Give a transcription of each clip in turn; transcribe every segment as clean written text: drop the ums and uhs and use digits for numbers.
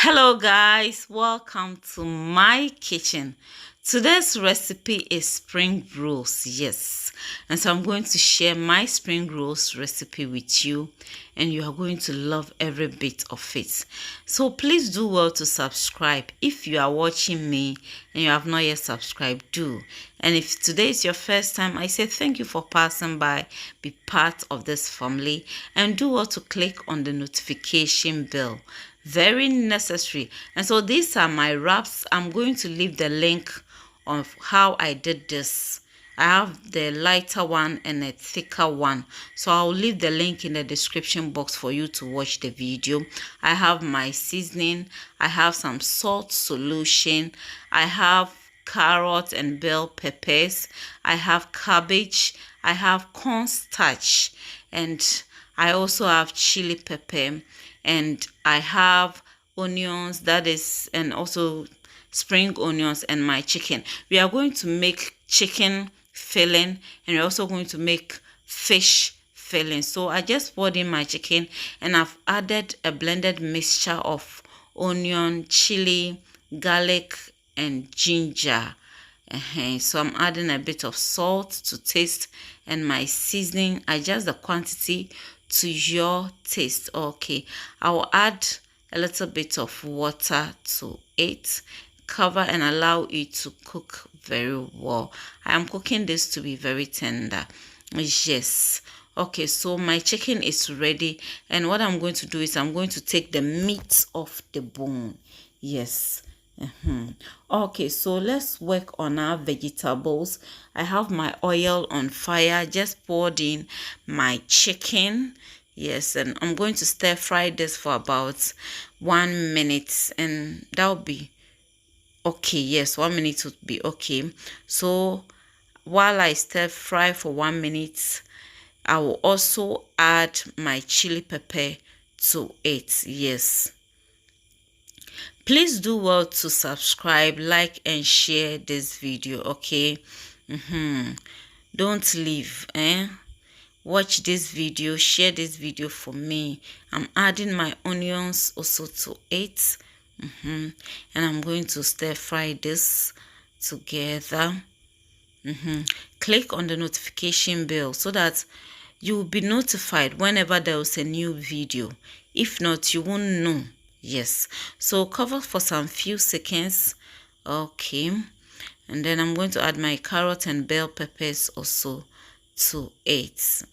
Hello guys, welcome to my kitchen. Today's recipe is spring rolls, yes. And so I'm going to share my spring rolls recipe with you, and you are going to love every bit of it. So please do well to subscribe. If you are watching me and you have not yet subscribed, do. And if today is your first time, I say thank you for passing by. Be part of this family and do well to click on the notification bell. Very necessary. And so these are my wraps. I'm going to leave the link of how I did this. I have the lighter one and a thicker one, so I'll leave the link in the description box for you to watch the video. I have my seasoning, I have some salt solution, I have carrot and bell peppers, I have cabbage, I have cornstarch, and I also have chili pepper, and I have onions, that is, and also spring onions, and my chicken. We are going to make chicken filling, and we're also going to make fish filling. So I just poured in my chicken, and I've added a blended mixture of onion, chili, garlic, and ginger. So I'm adding a bit of salt to taste, and my seasoning, adjust the quantity to your taste. Okay, I will add a little bit of water to it, cover and allow it to cook very well. I am cooking this to be very tender. Yes. Okay, so my chicken is ready, and what I'm going to do is I'm going to take the meat off the bone. Yes. Okay, so let's work on our vegetables. I have my oil on fire, just poured in my chicken. Yes, and I'm going to stir fry this for about 1 minute, and that'll be okay. Yes, 1 minute would be okay. So while I stir fry for 1 minute, I will also add my chili pepper to it. Yes, please do well to subscribe, like, and share this video. Okay, don't leave. Watch this video, share this video for me. I'm adding my onions also to it. And I'm going to stir fry this together. Click on the notification bell so that you will be notified whenever there is a new video. If not, you won't know. Yes, so cover for some few seconds. Okay, and then I'm going to add my carrot and bell peppers also to it.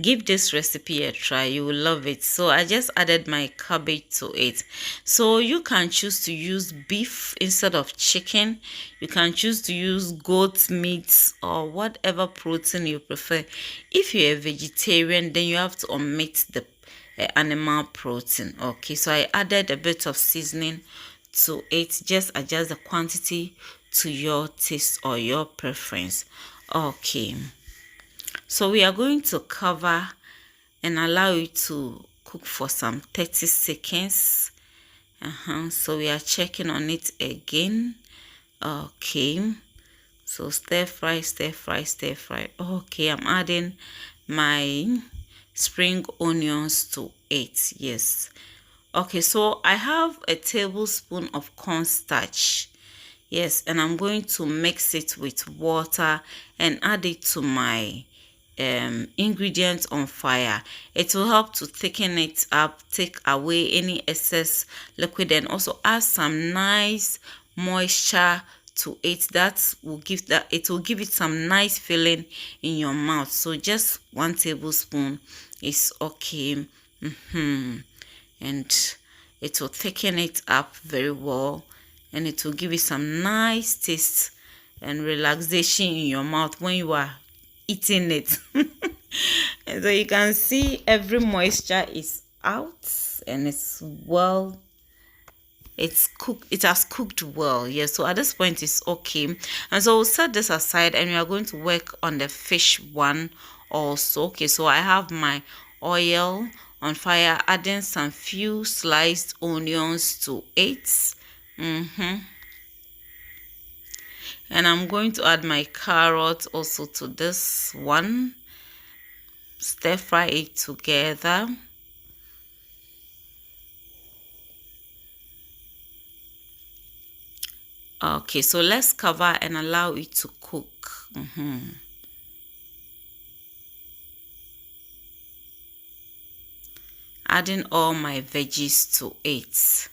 Give this recipe a try, you will love it. So I just added my cabbage to it. So you can choose to use beef instead of chicken. You can choose to use goat meat or whatever protein you prefer. If you're a vegetarian, then you have to omit the animal protein. Okay, so I added a bit of seasoning to it. Just adjust the quantity to your taste or your preference. Okay, so we are going to cover and allow it to cook for some 30 seconds. So we are checking on it again. Okay, so stir fry, stir fry, stir fry. Okay, I'm adding my spring onions to it. Yes. Okay, so I have a tablespoon of cornstarch. Yes, and I'm going to mix it with water and add it to my ingredients on fire. It will help to thicken it up, take away any excess liquid, and also add some nice moisture to it. That will give it some nice feeling in your mouth. So just 1 tablespoon is okay. And it will thicken it up very well, and it will give you some nice taste and relaxation in your mouth when you are eating it. And so you can see every moisture is out, and it's cooked. It has cooked well. Yes, so at this point it's okay. And so we'll set this aside, and we are going to work on the fish one also. Okay, so I have my oil on fire, adding some few sliced onions to it. And I'm going to add my carrot also to this one. Stir fry it together. Okay, so let's cover and allow it to cook. Adding all my veggies to it,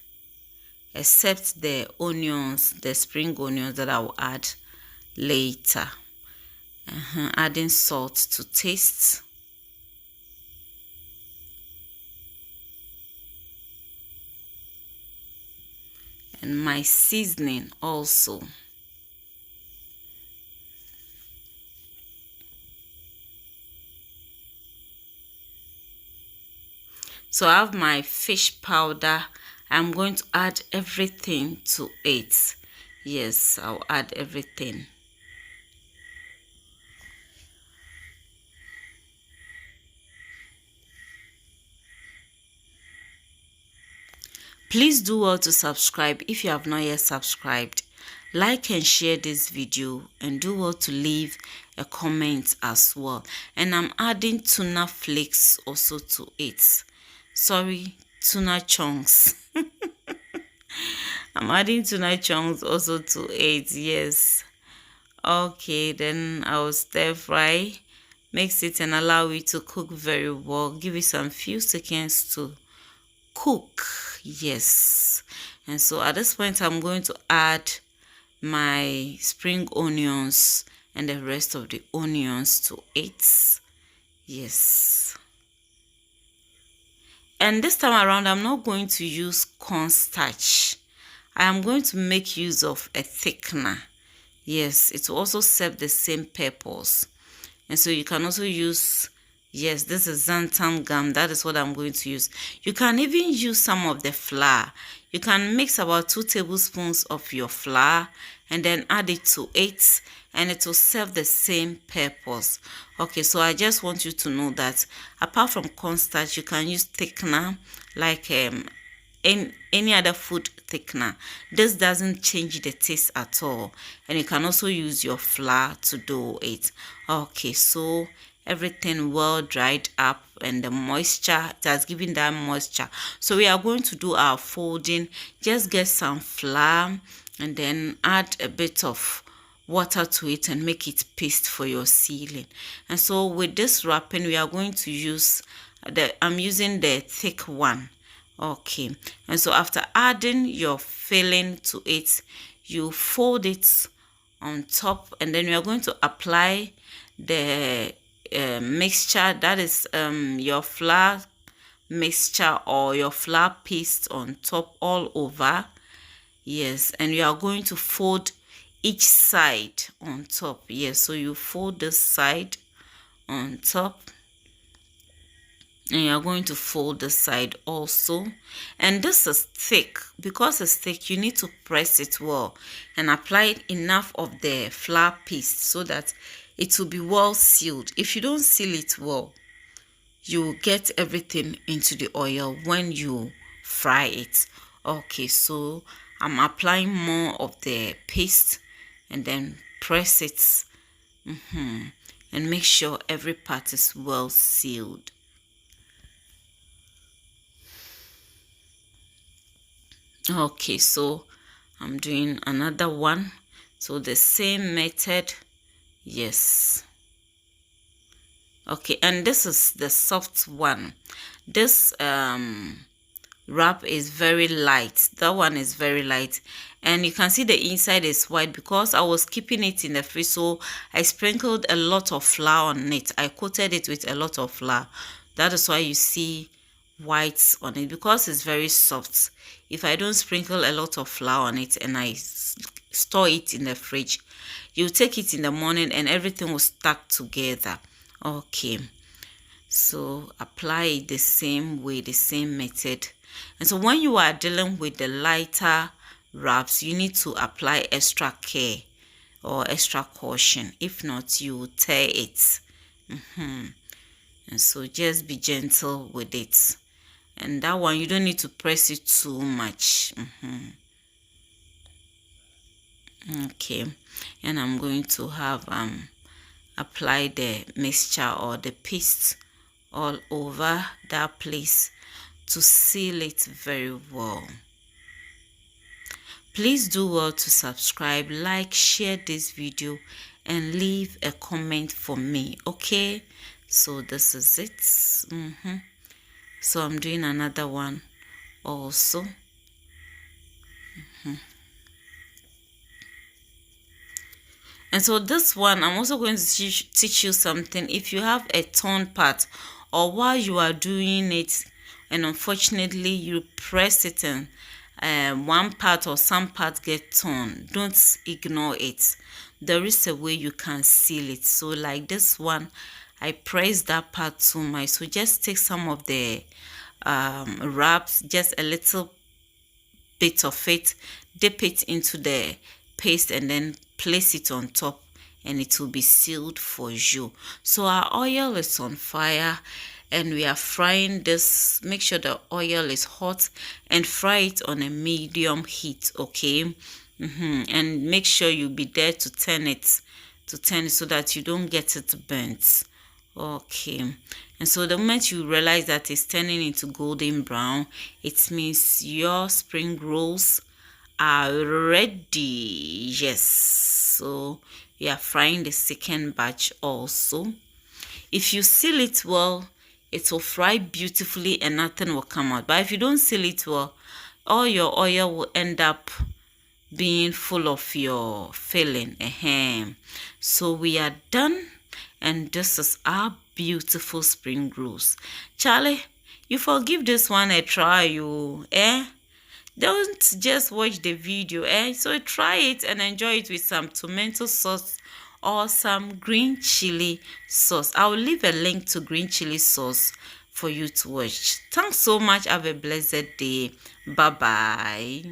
except the onions, the spring onions that I will add later. Adding salt to taste. And my seasoning also. So I have my fish powder. I'm going to add everything to it. Yes, I'll add everything. Please do well to subscribe if you have not yet subscribed. Like and share this video, and do well to leave a comment as well. And I'm adding tuna flakes also to it. Sorry, tuna chunks. I'm adding tuna chunks also to it. Yes. Okay, then I'll stir fry, mix it and allow it to cook very well. Give it some few seconds to cook. Yes. And so at this point I'm going to add my spring onions and the rest of the onions to it. Yes. And this time around I'm not going to use cornstarch. I am going to make use of a thickener. Yes, it will also serve the same purpose. And so you can also use, yes, this is xanthan gum. That is what I'm going to use. You can even use some of the flour. You can mix about 2 tablespoons of your flour and then add it to it, and it will serve the same purpose. Okay, so I just want you to know that apart from cornstarch, you can use thickener like any other food thickener. This doesn't change the taste at all, and you can also use your flour to do it. Okay, so everything well dried up and the moisture, it has given that moisture. So we are going to do our folding. Just get some flour and then add a bit of water to it and make it paste for your sealing. And so with this wrapping, we are going to use I'm using the thick one. Okay, and so after adding your filling to it, you fold it on top, and then we are going to apply the mixture, that is your flour mixture or your flour paste on top all over. Yes, and you are going to fold each side on top. Yes, so you fold this side on top, and you are going to fold the side also. And this is thick. Because it's thick, you need to press it well and apply enough of the flour paste so that it will be well sealed. If you don't seal it well, you will get everything into the oil when you fry it. Okay, so I'm applying more of the paste and then press it and make sure every part is well sealed. Okay, so I'm doing another one. So the same method. Yes. Okay, and this is the soft one. This wrap is very light. That one is very light, and you can see the inside is white because I was keeping it in the fridge, so I sprinkled a lot of flour on it. I coated it with a lot of flour. That is why you see white on it, because it's very soft. If I don't sprinkle a lot of flour on it and I store it in the fridge, you take it in the morning and everything will stuck together. Okay, so apply it the same way, the same method. And so when you are dealing with the lighter wraps, you need to apply extra care or extra caution. If not, you will tear it. And so just be gentle with it. And that one, you don't need to press it too much. Okay, and I'm going to have apply the mixture or the paste all over that place to seal it very well. Please do well to subscribe, like, share this video, and leave a comment for me. Okay, so this is it. So I'm doing another one also. And so this one, I'm also going to teach you something. If you have a torn part, or while you are doing it, and unfortunately you press it and one part or some parts get torn, don't ignore it. There is a way you can seal it. So like this one, I press that part too much. So just take some of the wraps, just a little bit of it, dip it into the paste and then place it on top, and it will be sealed for you. So our oil is on fire and we are frying this. Make sure the oil is hot and fry it on a medium heat. Okay, and make sure you be there to turn it so that you don't get it burnt. Okay, and so the moment you realize that it's turning into golden brown, it means your spring rolls are ready. Yes, so we are frying the second batch also. If you seal it well, it will fry beautifully and nothing will come out. But if you don't seal it well, all your oil will end up being full of your filling. So we are done, and this is our beautiful spring rolls. Charlie, you forgive this one a try, you don't just watch the video, so try it and enjoy it with some tomato sauce or some green chili sauce. I will leave a link to green chili sauce for you to watch. Thanks so much. Have a blessed day. Bye bye.